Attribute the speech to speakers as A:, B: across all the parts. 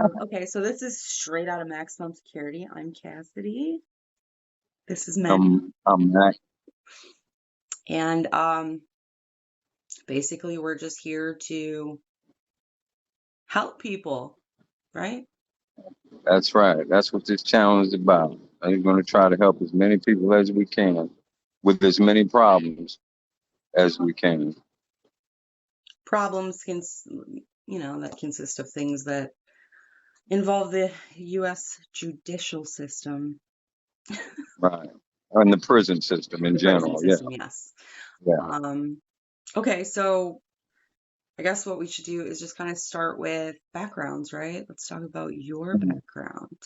A: Okay, so this is straight out of Maximum Security. I'm Kassidy. This is Matt.
B: I'm not.
A: And basically we're just here to help people, right?
B: That's right. That's what this challenge is about. I'm going to try to help as many people as we can with as many problems as we can.
A: Problems that consist of things that involve the US judicial system,
B: Right. And the prison system in
A: the prison
B: general. Yeah.
A: system, yes.
B: Yeah.
A: Okay, so I guess what we should do is just kind of start with backgrounds, right? Let's talk about your
B: Mhm.
A: background.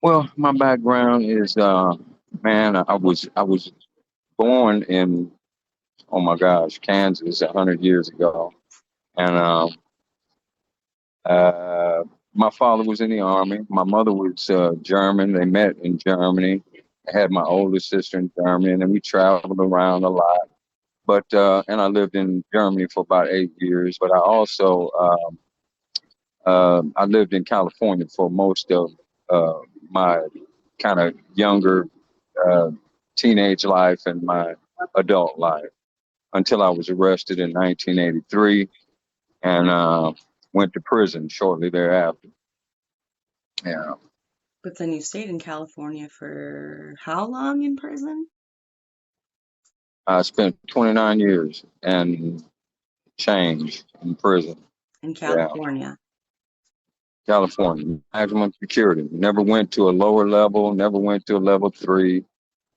B: Well, my background is, man, I was born in, oh my gosh, Kansas 100 years ago. And uh, my father was in the army. My mother was German. They met in Germany. I had my older sister in Germany, and then we traveled around a lot. But and I lived in Germany for about 8 years. But I lived in California for most of my kind of younger uh, teenage life and my adult life until I was arrested in 1983 and went to prison shortly thereafter. Yeah,
A: But then you stayed in California for how long in prison?
B: I spent 29 years and change in prison.
A: In
B: Yeah,
A: California.
B: California, maximum security. Never went to a lower level. Never went to a level 3,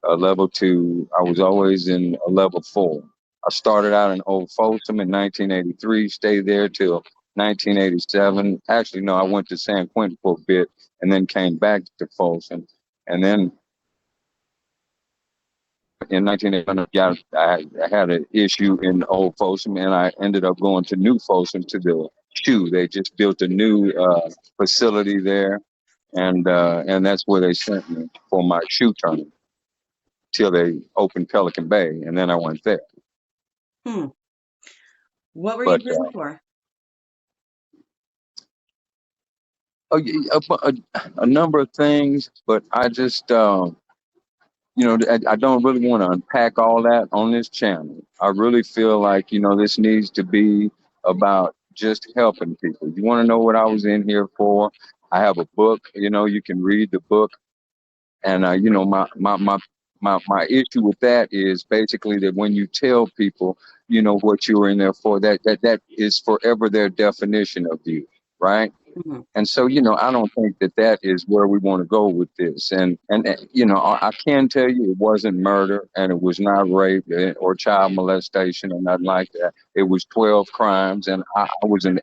B: a level 2. I was always in a level 4. I started out in Old Folsom in 1983. Stayed there till 1987. Actually, no, I went to San Quentin for a bit and then came back to Folsom. And then in 1980, I had an issue in Old Folsom, and I ended up going to New Folsom to the shoe. They just built a new facility there, and that's where they sent me for my shoe tournament till they opened Pelican Bay, and then I went there.
A: Hmm. What were you in
B: But
A: prison for?
B: a number of things, but I just I don't really want to unpack all that on this channel. I really feel like, this needs to be about just helping people. You want to know what I was in here for? I have a book, you can read the book. And, my issue with that is basically that when you tell people, what you're in there for, that is forever their definition of you, right?
A: Mhm.
B: And so, I don't think that is where we want to go with this. And I can tell you it wasn't murder and it was not rape or child molestation or nothing like that. It was 12 crimes. And I was a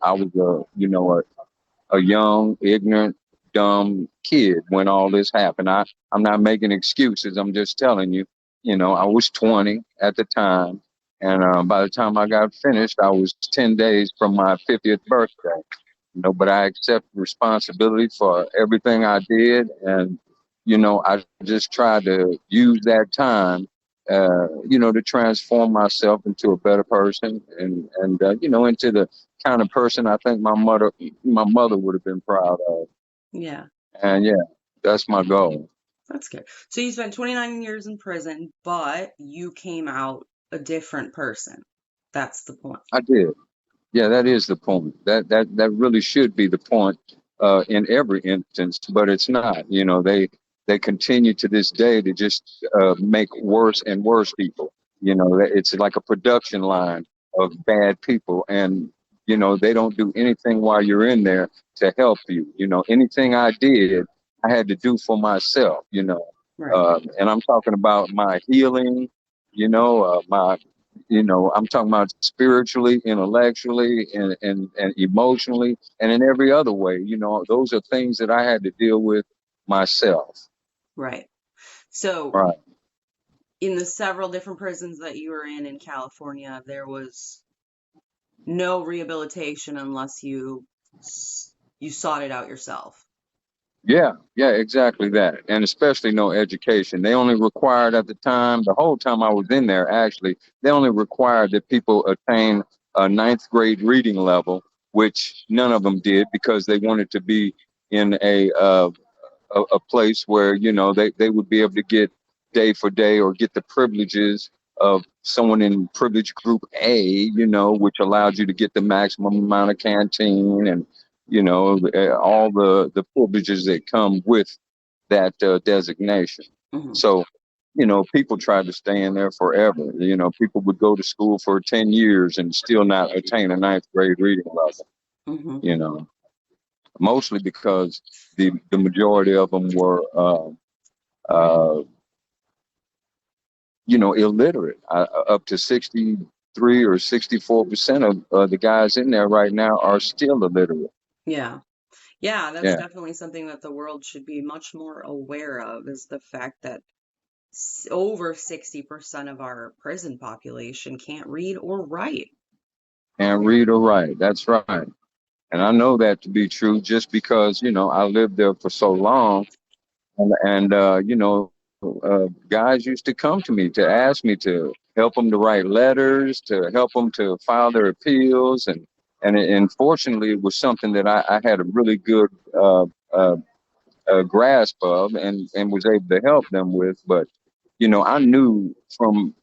B: young, ignorant, dumb kid when all this happened. I'm not making excuses. I'm just telling you, I was 20 at the time. And by the time I got finished, I was 10 days from my 50th birthday. But I accept responsibility for everything I did. And, I just tried to use that time, to transform myself into a better person and into the kind of person I think my mother would have been proud of.
A: Yeah,
B: And yeah, that's my goal.
A: that's good. So you spent 29 years in prison, but you came out a different person. That's the point.
B: I did. Yeah, that is the point. That really should be the point in every instance, but it's not. They continue to this day to just make worse and worse people. It's like a production line of bad people, and they don't do anything while you're in there to help you. Anything I did, I had to do for myself.
A: Right.
B: And I'm talking about my healing. My I'm talking about spiritually, intellectually, and emotionally, and in every other way. Those are things that I had to deal with myself.
A: Right. So
B: Right.
A: in the several different prisons that you were in California, there was no rehabilitation unless you sought it out yourself.
B: Yeah, yeah, exactly that. And especially no education. They only required at the time, the whole time I was in there, actually, they only required that people attain a ninth grade reading level which none of them did because they wanted to be in a place where they would be able to get day for day or get the privileges of someone in privilege group A, which allowed you to get the maximum amount of canteen and all the privileges that come with that designation.
A: Hmm.
B: So people tried to stay in there forever. People would go to school for 10 years and still not attain a ninth grade reading level.
A: Hmm.
B: you know Mostly because the majority of them were uh, illiterate. Up to 63 or 64% of the guys in there right now are still illiterate.
A: Yeah. Yeah, that's
B: Yeah,
A: definitely something that the world should be much more aware of, is the fact that over 60% of our prison population can't read or write.
B: can't read or write. That's right. And I know that to be true just because, I lived there for so long. And guys used to come to me to ask me to help them to write letters, to help them to file their appeals. And fortunately, it was something that I had a really good grasp of and was able to help them with. But, I knew from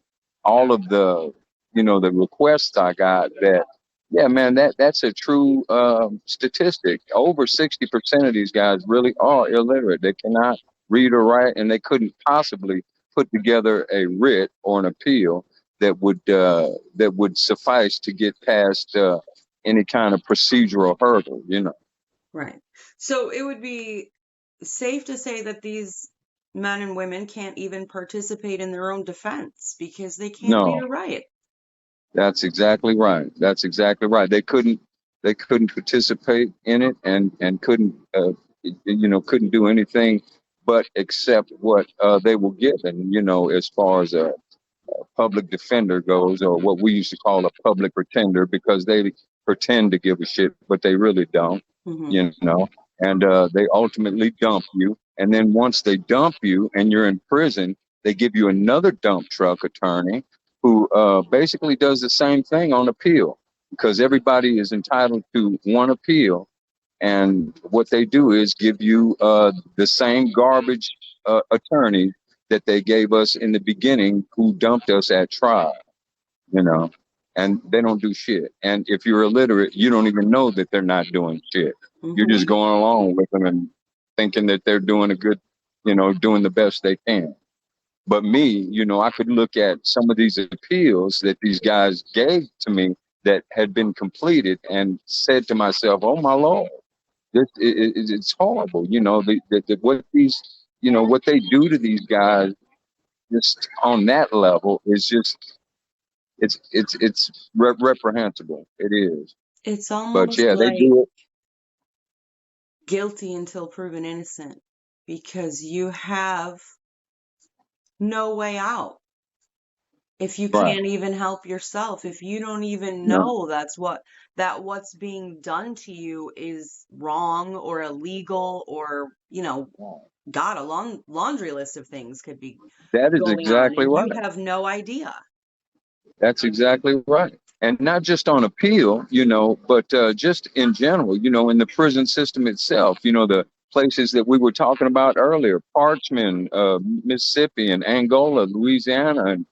B: all of the requests I got that, yeah, man, that's a true statistic. Over 60% of these guys really are illiterate. They cannot read or write, and they couldn't possibly put together a writ or an appeal that would suffice to get past any kind of procedural hurdle.
A: Right. So it would be safe to say that these men and women can't even participate in their own defense because they can't read
B: No,
A: or write.
B: that's exactly right. That's exactly right. They couldn't participate in it and couldn't do anything but accept what they were given. As far as a public defender goes, or what we used to call a public pretender, because they pretend to give a shit, but they really don't.
A: Hmm.
B: You know, and they ultimately dump you. And then once they dump you and you're in prison, they give you another dump truck attorney who basically does the same thing on appeal, because everybody is entitled to one appeal. And what they do is give you the same garbage attorney that they gave us in the beginning, who dumped us at trial, you know, and they don't do shit. And if you're illiterate, you don't even know that they're not doing shit. You're just
A: Hmm.
B: going along with them and thinking that they're doing a good, doing the best they can. But me, I could look at some of these appeals that these guys gave to me that had been completed and said to myself, "Oh my Lord, it's horrible." What what they do to these guys just on that level is just it's reprehensible. It is.
A: It's
B: But
A: almost
B: yeah, they
A: like
B: do it.
A: guilty until proven innocent because you have no way out. If you
B: Right.
A: can't even help yourself, if you don't even
B: No,
A: know that what's being done to you is wrong or illegal, or God, a long laundry list of things could be
B: that is
A: going on
B: exactly
A: and you
B: right.
A: have no idea.
B: That's exactly right. And not just on appeal, but just in general, in the prison system itself, the places that we were talking about earlier, Parchman, Mississippi, and Angola, Louisiana, and,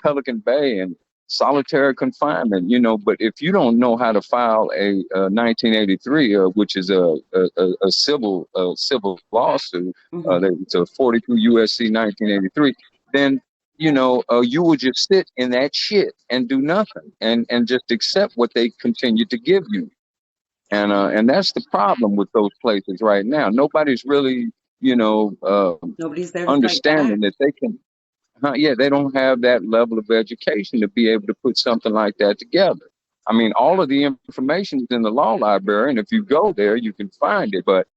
B: Pelican Bay, and solitary confinement, but if you don't know how to file a 1983, which is a civil lawsuit,
A: Hmm.
B: it's a 42 USC 1983, then you would just sit in that shit and do nothing and just accept what they continue to give you. And that's the problem with those places right now. Nobody's really, you know, uh,
A: Nobody's there to fight back.
B: understanding that they can. Yeah, they don't have that level of education to be able to put something like that together. I mean, all of the information is in the law library, and if you go there, you can find it. But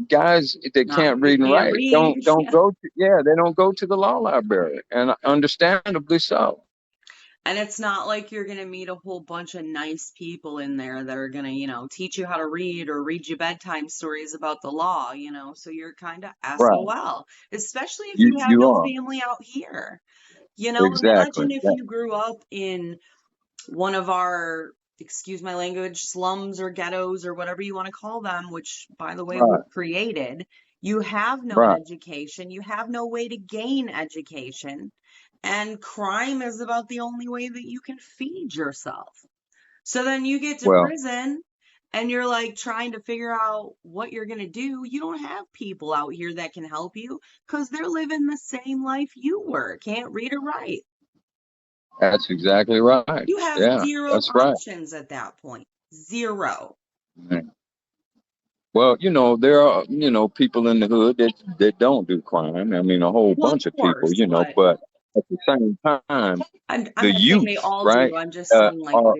B: guys that
A: Not
B: can't
A: if you
B: read and
A: can't
B: write
A: read.
B: don't
A: Yeah.
B: go to, yeah, they don't go to the law library, and understandably so.
A: And it's not like you're going to meet a whole bunch of nice people in there that are going to, teach you how to read or read you bedtime stories about the law, so you're kind of
B: Right.
A: SOL, especially if
B: You
A: you have
B: you
A: no
B: are.
A: family out here.
B: Exactly.
A: Imagine if you grew up in one of our, excuse my language, slums or ghettos or whatever you want to call them, which, by the way,
B: Right.
A: we've created. You have no
B: Right.
A: education, you have no way to gain education, and crime is about the only way that you can feed yourself. So then you get to
B: Well,
A: prison and you're like trying to figure out what you're going to do. You don't have people out here that can help you because they're living the same life you were, can't read or write.
B: that's exactly right.
A: You have
B: Yeah,
A: zero
B: that's right.
A: options at that point. Zero.
B: Well, there are, people in the hood that don't do crime. I mean, a whole
A: Well, of
B: bunch of people,
A: course, but
B: but at the same time,
A: I'm
B: the
A: not saying they
B: youth,
A: all
B: right,
A: do. I'm just saying like
B: are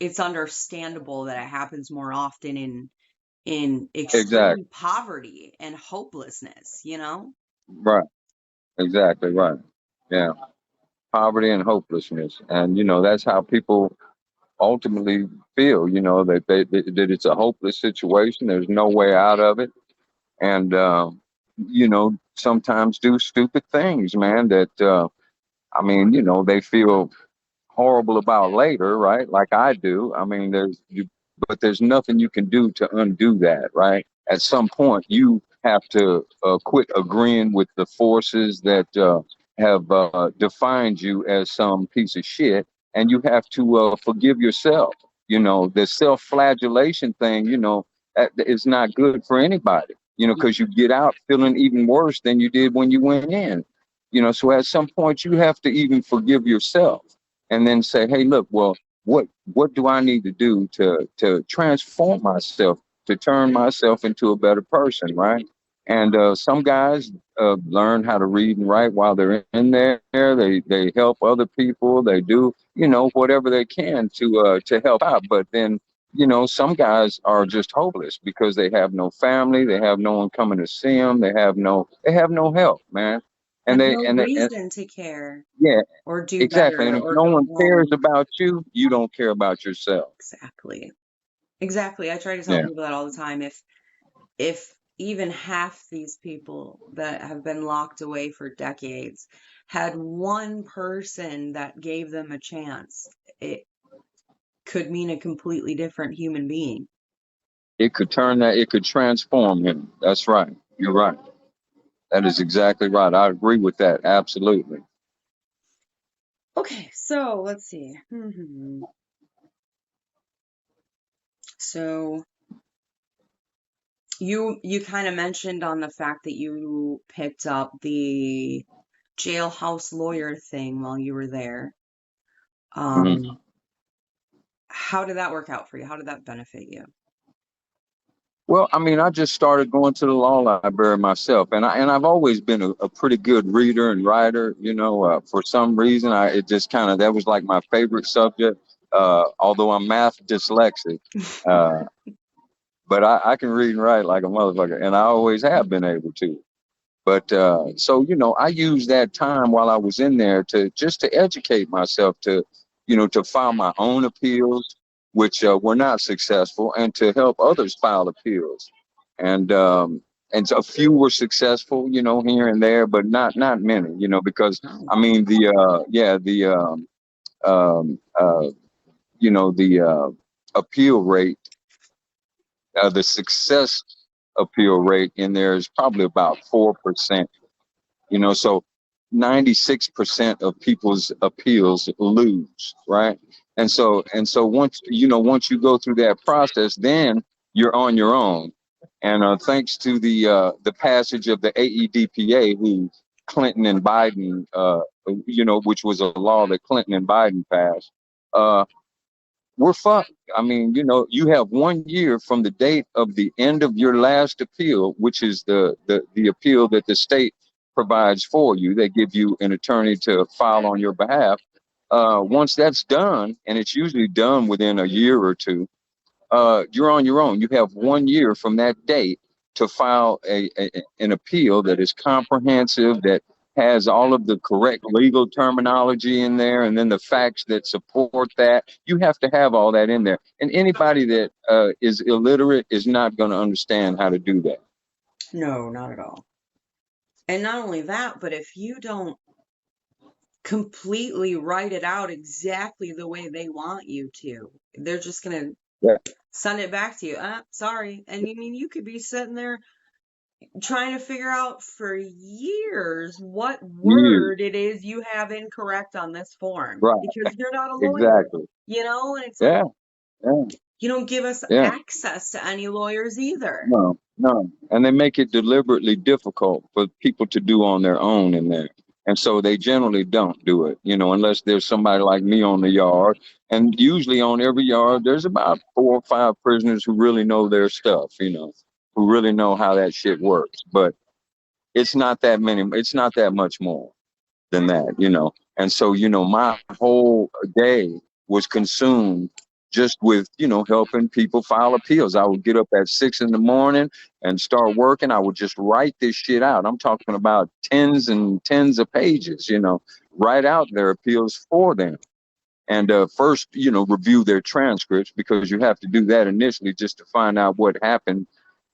A: it's understandable that it happens more often in
B: exact,
A: extreme poverty and hopelessness, you know?
B: right, exactly right. Yeah, poverty and hopelessness, and that's how people ultimately feel. That it's a hopeless situation. There's no way out of it, and sometimes do stupid things, man. That I mean, they feel horrible about later, right? Like I do. I mean, but there's nothing you can do to undo that, right? At some point, you have to quit agreeing with the forces that have defined you as some piece of shit, and you have to forgive yourself. The self-flagellation thing, is not good for anybody. Because you get out feeling even worse than you did when you went in. So at some point, you have to even forgive yourself and then say, hey, look, well, what do I need to do to transform myself, to turn myself into a better person, right? And some guys learn how to read and write while they're in there. They help other people. They do whatever they can to help out. But then some guys are just hopeless because they have no family. They have no one coming to see them. They have no help, man. And
A: And
B: they
A: no
B: and
A: reason to care
B: yeah,
A: or do
B: exactly. And
A: better
B: if
A: or
B: no
A: go
B: one cares
A: home.
B: about you, you don't care about yourself.
A: Exactly. Exactly. I try to tell
B: Yeah.
A: people that all the time. If even half these people that have been locked away for decades had one person that gave them a chance, it could mean a completely different human being.
B: It could transform him. That's right. You're right. That is exactly right. I agree with that. Absolutely.
A: Okay, so let's see. So you kind of mentioned on the fact that you picked up the jailhouse lawyer thing while you were there.
B: Mhm.
A: Um, how did that work out for you? How did that benefit you?
B: Well, I mean, I just started going to the law library myself, and I've always been a pretty good reader and writer. For some reason, it just kind of that was like my favorite subject. Although I'm math dyslexic, uh, but I can read and write like a motherfucker, and I always have been able to. But so I used that time while I was in there to just to educate myself, to file my own appeals, which were not successful, and to help others file appeals, and so a few were successful, here and there, but not many, because
A: Oh,
B: I mean um, uh, the appeal rate, the success appeal rate in there is probably about 4%. So 96% of people's appeals lose, right? And so once you go through that process, then you're on your own. And thanks to the passage of the AEDPA, who Clinton and Biden, which was a law that Clinton and Biden passed, uh, we're fucked. I mean, you have 1 year from the date of the end of your last appeal, which is the appeal that the state provides for you. They give you an attorney to file on your behalf. Once that's done, and it's usually done within a year or two, you're on your own. You have 1 year from that date to file an appeal that is comprehensive, that has all of the correct legal terminology in there, and then the facts that support that. You have to have all that in there. And anybody that is illiterate is not going to understand how to do that.
A: no, not at all. And not only that, but if you don't completely write it out exactly the way they want you to. They're just gonna
B: Yeah,
A: send it back to you. Sorry. And you mean you could be sitting there trying to figure out for years what
B: you
A: word it is you have incorrect on this form
B: right,
A: because you're not a lawyer,
B: exactly.
A: and it's like
B: Yeah, yeah,
A: you don't give us
B: yeah.
A: access to any lawyers either.
B: No, no. And they make it deliberately difficult for people to do on their own in there. And so they generally don't do it, unless there's somebody like me on the yard. And usually on every yard, there's about 4 or 5 prisoners who really know their stuff, who really know how that shit works. But it's not that many, it's not that much more than that. And so, my whole day was consumed just with, helping people file appeals. I would get up at 6 in the morning and start working. I would just write this shit out. I'm talking about tens and tens of pages, write out their appeals for them. And first, review their transcripts because you have to do that initially just to find out what happened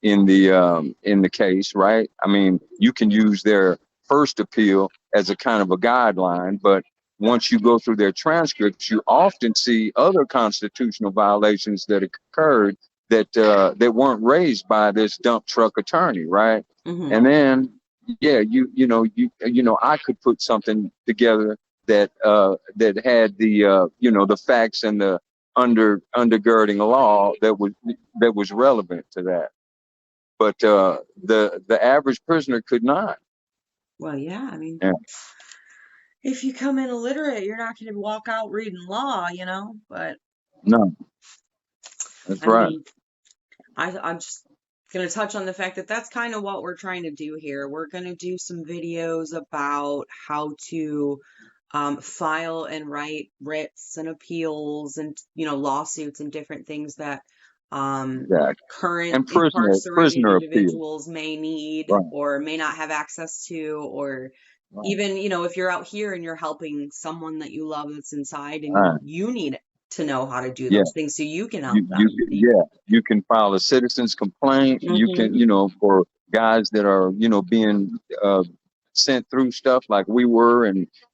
B: in the case, right? I mean, you can use their first appeal as a kind of a guideline, but once you go through their transcripts, you often see other constitutional violations that occurred that weren't raised by this dump truck attorney, right?
A: Hmm.
B: And then, yeah, I could put something together that had the facts and the undergirding law that was relevant to that. But the average prisoner could not.
A: Well, yeah, I mean,
B: Yeah.
A: if you come in illiterate, you're not going to walk out reading law. But
B: No, that's
A: I
B: right.
A: mean, I'm just going to touch on the fact that that's kind of what we're trying to do here. We're going to do some videos about how to file and write writs and appeals and lawsuits and different things that
B: Exactly.
A: current
B: And
A: incarcerated
B: prisoner appeal.
A: individuals may need
B: Right.
A: or may not have access to, or
B: Right.
A: even if you're out here and you're helping someone that you love that's inside and
B: Right.
A: you need to know how to do
B: Yeah.
A: those things so you can help
B: You
A: them.
B: yeah, you can file a citizen's complaint. You can,
A: Hmm.
B: for guys that are, being uh, sent through stuff like we were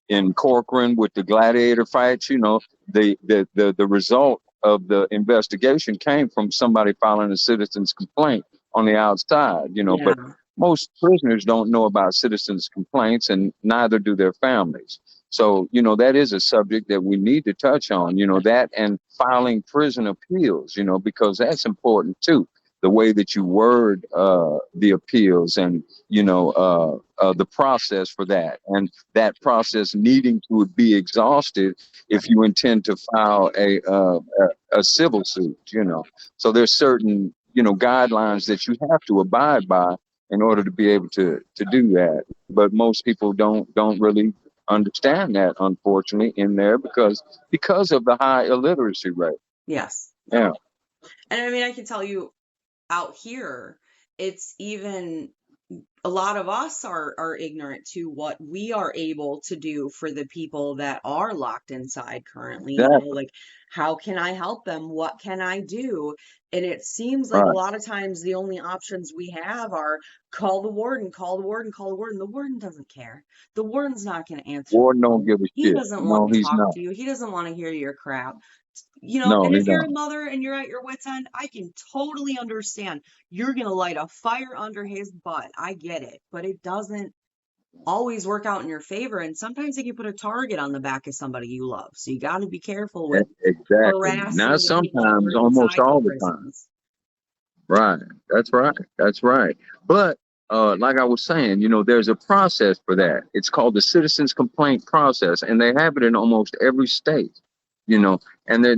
B: in Corcoran with the gladiator fights. The result of the investigation came from somebody filing a citizen's complaint on the outside.
A: Yeah.
B: But most prisoners don't know about citizens' complaints, and neither do their families. So, that is a subject that we need to touch on, that and filing prison appeals, because that's important too. The way that you word the appeals and, the process for that, and that process needing to be exhausted if you intend to file a civil suit, So there's certain, guidelines that you have to abide by in order to be able to do that. But most people don't really understand that, unfortunately, in there because of the high illiteracy rate.
A: Yes.
B: Yeah,
A: And I mean, I can tell you out here, it's even a lot of us are ignorant to what we are able to do for the people that are locked inside currently.
B: exactly.
A: Like, how can I help them? What can I do? And it seems like a
B: Right.
A: lot of times the only options we have are call the warden, call the warden, call the warden. The warden doesn't care. The warden's not going to answer the
B: Warden don't
A: phone.
B: give a
A: He
B: shit.
A: doesn't want
B: No,
A: to
B: he's
A: talk
B: not.
A: to you. He doesn't want to hear your crap.
B: No,
A: And
B: he
A: if you're a
B: don't.
A: mother and you're at your wit's end, I can totally understand. You're going to light a fire under his butt. I get it. But it doesn't always work out in your favor. And sometimes it can put a target on the back of somebody you love. So you got to be careful with
B: Exactly. Not
A: harassing the people that
B: sometimes,
A: work
B: almost
A: inside the
B: all the time.
A: prisons.
B: Right. That's right. That's right. But like I was saying, there's a process for that. It's called the citizens complaint process, and they have it in almost every state. You know, and there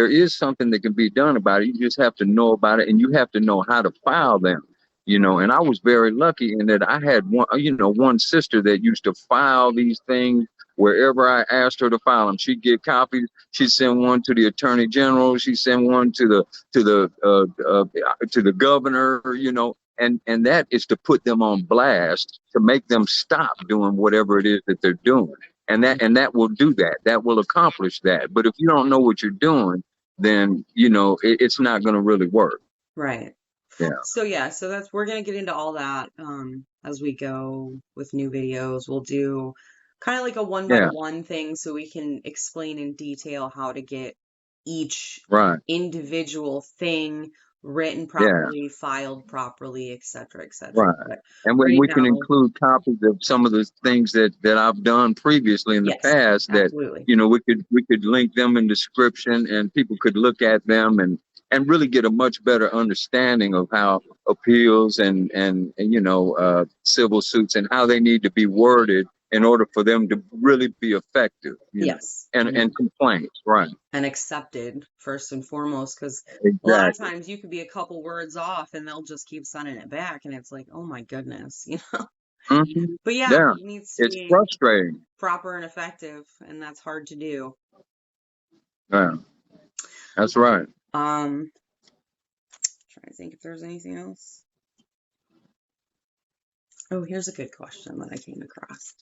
B: is something that can be done about it. You just have to know about it, and you have to know how to file them. And I was very lucky in that I had one sister that used to file these things wherever I asked her to file them. She'd get copies. She'd send one to the attorney general. She'd send one to the governor, and that is to put them on blast to make them stop doing whatever it is that they're doing. And that will do that. That will accomplish that. But if you don't know what you're doing, then it's not going to really work.
A: Right.
B: Yeah.
A: So yeah, we're gonna get into all that as we go with new videos. We'll do Kind of like a one by
B: Yeah,
A: one thing so we can explain in detail how to get each
B: right.
A: individual thing written
B: Yeah,
A: properly, filed properly, et cetera, et cetera.
B: right.
A: But
B: And when
A: right
B: we can
A: now,
B: include copies of some of the things that I've done previously in the
A: yes,
B: past, that
A: absolutely.
B: we could link them in description, and people could look at them and really get a much better understanding of how appeals and civil suits and how they need to be worded in order for them to really be effective,
A: Yes.
B: and complaints, right?
A: And accepted first and foremost, because a lot of
B: Exactly.
A: times you could be a couple words off and they'll just keep sending it back, and it's like, oh my goodness, you know.
B: Hmm.
A: But yeah,
B: Yeah,
A: it needs to
B: it's
A: be
B: frustrating.
A: proper and effective, and that's hard to do.
B: Yeah, that's right.
A: Um, trying to think if there's anything else. Oh, here's a good question that I came across.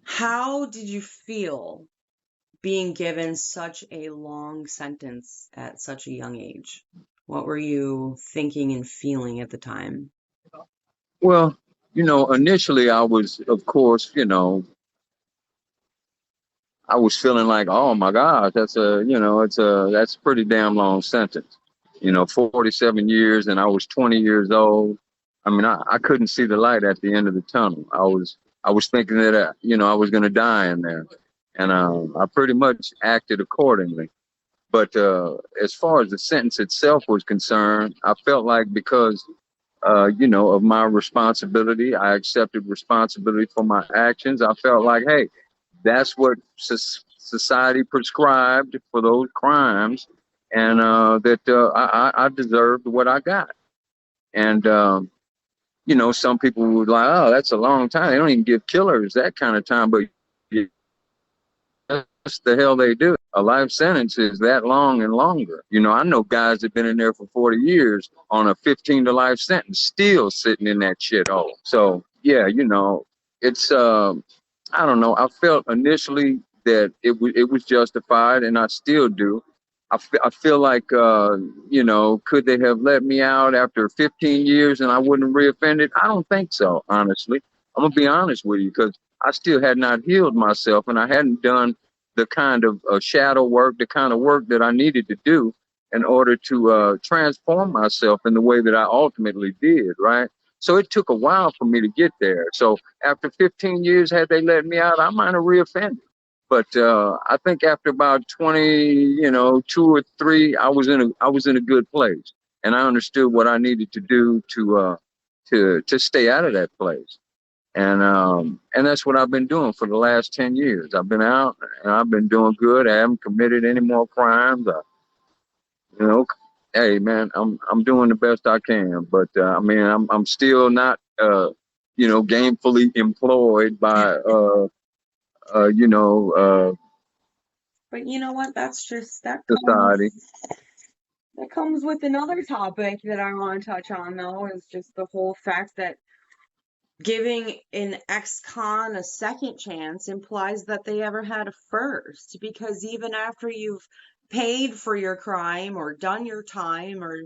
A: How did you feel being given such a long sentence at such a young age? What were you thinking and feeling at the time?
B: Well, initially I was, of course, I was feeling like, oh my gosh, that's a pretty damn long sentence. 47 years, and I was 20 years old. I mean, I couldn't see the light at the end of the tunnel. I was thinking that, I was going to die in there, and I pretty much acted accordingly. But as far as the sentence itself was concerned, I felt like, because of my responsibility. I accepted responsibility for my actions. I felt like, hey, that's what society prescribed for those crimes, and that I deserved what I got. And some people would like, oh, that's a long time. They don't even give killers that kind of time, but that's the hell they do. A life sentence is that long and longer. I know guys that have been in there for 40 years on a 15 to life sentence, still sitting in that shithole. So yeah, it's I don't know. I felt initially that it was justified, and I still do. I feel like, could they have let me out after 15 years and I wouldn't have reoffended? I don't think so, honestly. I'm gonna be honest with you, because I still had not healed myself, and I hadn't done the kind of shadow work, the kind of work that I needed to do in order to transform myself in the way that I ultimately did, right? So it took a while for me to get there. So after 15 years, had they let me out, I might have reoffended. But I think after about 20, 2 or 3, I was in a good place, and I understood what I needed to do to stay out of that place. And that's what I've been doing for the last 10 years. I've been out and I've been doing good. I haven't committed any more crimes. You know, hey man, I'm doing the best I can. But I mean, I'm still not gainfully employed by uh, you know uh,
A: But you know what? That's just
B: society.
A: that comes with another topic that I want to touch on, though, is just the whole fact that giving an ex-con a second chance implies that they ever had a first, because even after you've paid for your crime or done your time or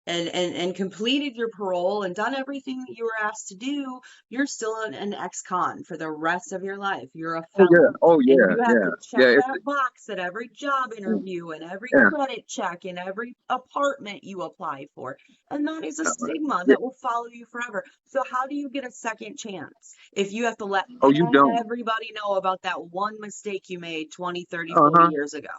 A: and completed your parole and done everything that you were asked to do, you're still an ex-con for the rest of your life. You're a
B: Oh yeah,
A: felon.
B: oh
A: And
B: yeah,
A: you have
B: yeah,
A: to check
B: yeah.
A: that box at every job interview and every
B: Yeah,
A: credit check and every apartment you apply for. And that is a stigma
B: yeah.
A: that will follow you forever. So how do you get a second chance if you have to let
B: Oh, you don't.
A: everybody know about that one mistake you made 20, 30,
B: Uh
A: 40
B: huh.
A: years ago?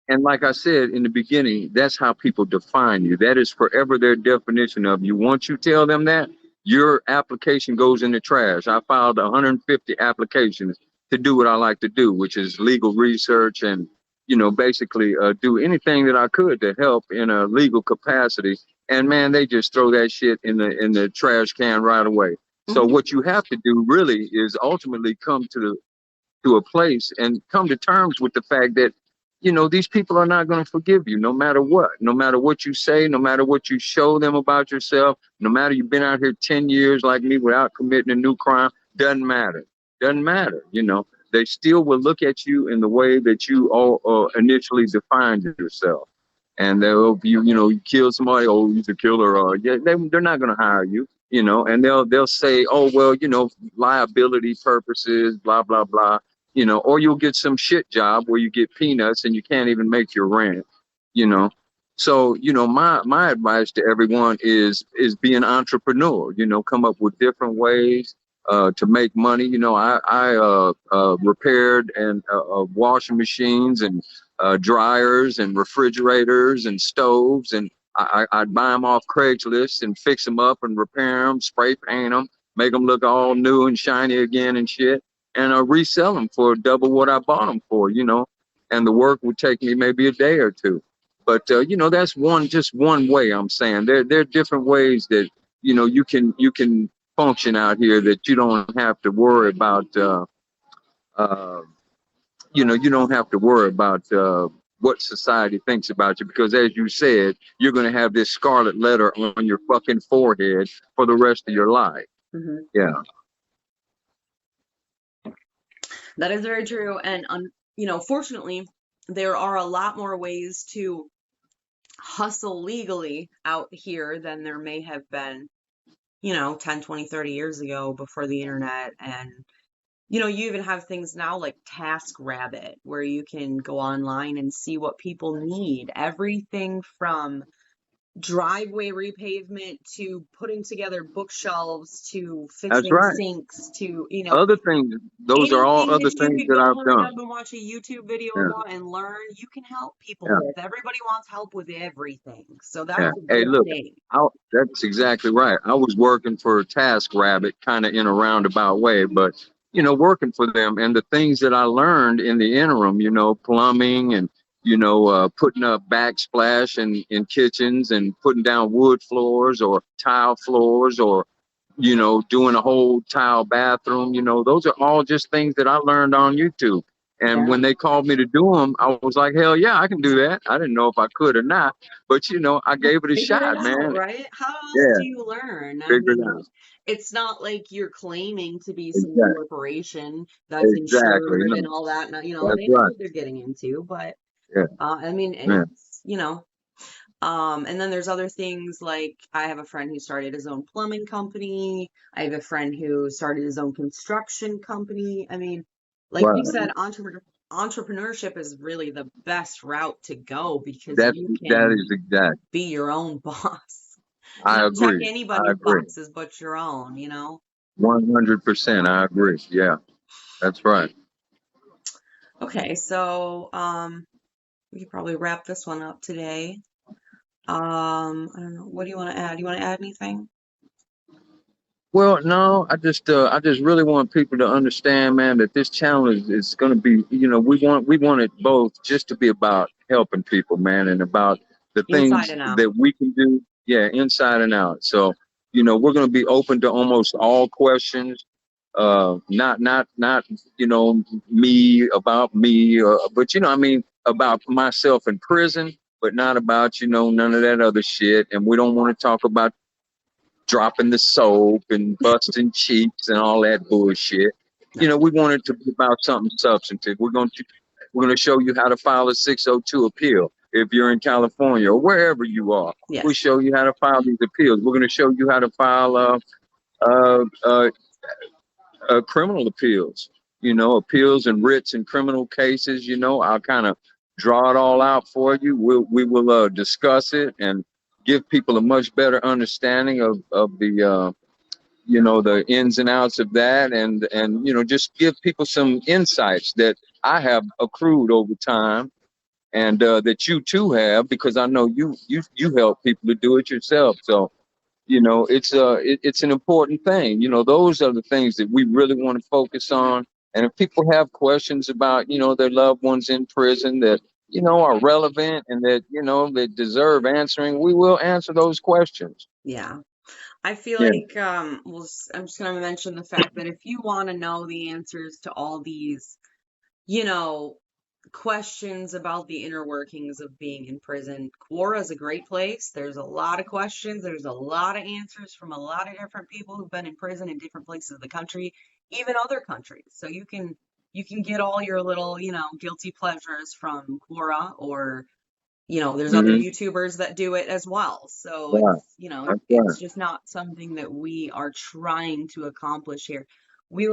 B: And like I said in the beginning, that's how people define you. That is forever their definition of you. Once you tell them that, your application goes in the trash. I filed 150 applications to do what I like to do, which is legal research and, basically do anything that I could to help in a legal capacity. And man, they just throw that shit in the trash can right away. So
A: Hmm.
B: what you have to do really is ultimately come to a place and come to terms with the fact that these people are not going to forgive you, no matter what you say, no matter what you show them about yourself, no matter you've been out here 10 years like me without committing a new crime. Doesn't matter. They still will look at you in the way that you all initially defined yourself. and they'll you kill somebody, oh, he's a killer, or yeah, they're not going to hire you, and they'll say, oh well, liability purposes, blah blah blah, or you'll get some shit job where you get peanuts and you can't even make your rent, you know. So, my advice to everyone is be an entrepreneur, come up with different ways to make money. I repaired and washing machines and dryers and refrigerators and stoves, and I'd buy them off Craigslist and fix them up and repair them, spray paint them, make them look all new and shiny again and shit, and resell them for double what I bought them for, and the work would take me maybe a day or two. But that's just one way. I'm saying there are different ways that you can function out here, that you don't have to worry about. Uh, you don't have to worry about what society thinks about you, because as you said, you're going to have this scarlet letter on your fucking forehead for the rest of your life.
A: Hmm.
B: Yeah,
A: That is very true. And, fortunately, there are a lot more ways to hustle legally out here than there may have been, 10, 20, 30 years ago before the internet. And, you even have things now like TaskRabbit, where you can go online and see what people need. Everything from driveway repavement to putting together bookshelves to
B: that's
A: fixing
B: right.
A: sinks to,
B: Other things, those are all
A: anything
B: other
A: that you
B: things
A: could
B: that
A: go
B: I've
A: hurry up
B: done.
A: and watch a YouTube video
B: Yeah,
A: about and learn, you can help people
B: yeah.
A: with. Everybody wants help with everything. So
B: Yeah.
A: that's a
B: Hey,
A: good
B: look,
A: thing.
B: that's exactly right. I was working for TaskRabbit kind of in a roundabout way, but working for them, and the things that I learned in the interim, plumbing and putting up backsplash in kitchens and putting down wood floors or tile floors, or doing a whole tile bathroom. Those are all just things that I learned on YouTube. And
A: Yeah.
B: when they called me to do them, I was like, hell yeah, I can do that. I didn't know if I could or not, but I gave it a
A: Figure it
B: shot,
A: out,
B: man.
A: right? How else
B: Yeah,
A: do you learn? I
B: figured it
A: mean,
B: out.
A: it's not like you're claiming to be some
B: Exactly.
A: corporation that's
B: Exactly.
A: insured and
B: No,
A: all that.
B: that's
A: They know
B: right.
A: what they're getting into, but
B: Yeah,
A: I mean,
B: yeah.
A: it's, and then there's other things like I have a friend who started his own plumbing company. I have a friend who started his own construction company. I mean, like you
B: Right.
A: said, entrepreneurship is really the best route to go because
B: That
A: you
B: that
A: can
B: is exact.
A: be your own boss.
B: I
A: Not check
B: agree. I
A: anybody's
B: agree.
A: boxes but your own.
B: 100%. I agree. Yeah, that's right.
A: Okay, so we could probably wrap this one up today. I don't know. What do you want to add? You want to add anything?
B: Well, no, I just really want people to understand, man, that this channel is going to be, we want it both just to be about helping people, man, and about the
A: Inside
B: things
A: and out.
B: that we can do, yeah, inside and out. So, we're going to be open to almost all questions. Not me about me, but I mean about myself in prison, but not about none of that other shit. And we don't want to talk about dropping the soap and busting cheeks and all that bullshit.
A: No.
B: We want it to be about something substantive. We're going to show you how to file a 602 appeal if you're in California or wherever you are. We
A: Yes.
B: show you how to file these appeals. We're going to show you how to file uh, uh, criminal appeals. Appeals and writs in criminal cases. I'll kind of draw it all out for you. We will discuss it and give people a much better understanding of the ins and outs of that, and just give people some insights that I have accrued over time, and that you too have, because I know you help people to do it yourself. So it's an important thing. Those are the things that we really want to focus on. And if people have questions about their loved ones in prison that are relevant and that deserve answering, we will answer those questions.
A: Yeah. I feel
B: Yeah,
A: like I'm just gonna mention the fact that if you want to know the answers to all these, you know, questions about the inner workings of being in prison, Quora is a great place. There's a lot of questions, there's a lot of answers from a lot of different people who've been in prison in different places of the country, even other countries. So you can get all your little, guilty pleasures from Quora or there's other
B: Hmm.
A: YouTubers that do it as well. So
B: Right. That's
A: it's
B: right.
A: just not something that we are trying to accomplish here. I mean,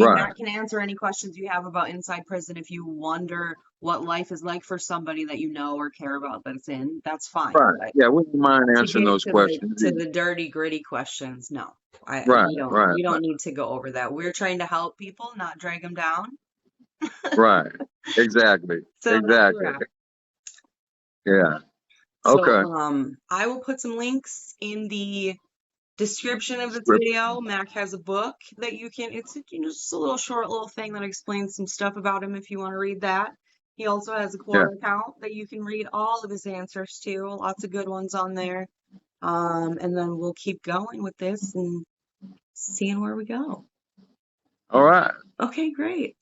B: Right.
A: Matt can answer any questions you have about Inside Prison. If you wonder what life is like for somebody that you know or care about that's in, that's fine.
B: Right.
A: But
B: Yeah, we don't mind
A: to
B: answering
A: get
B: those
A: to the
B: questions
A: to
B: either.
A: the dirty, gritty questions, no.
B: Right.
A: We
B: Right.
A: don't need to go over that. We're trying to help people, not drag them down.
B: Right. Exactly.
A: So that's where we're
B: Exactly.
A: at.
B: Yeah.
A: So,
B: Okay.
A: I will put some links in the description of this
B: Script.
A: video. Mac has a book that it's just a little short little thing that explains some stuff about him if you want to read that. He also has a
B: Yeah.
A: Quora account that you can read all of his answers to. Lots of good ones on there. And then we'll keep going with this and seeing where we go.
B: All right.
A: Okay, great.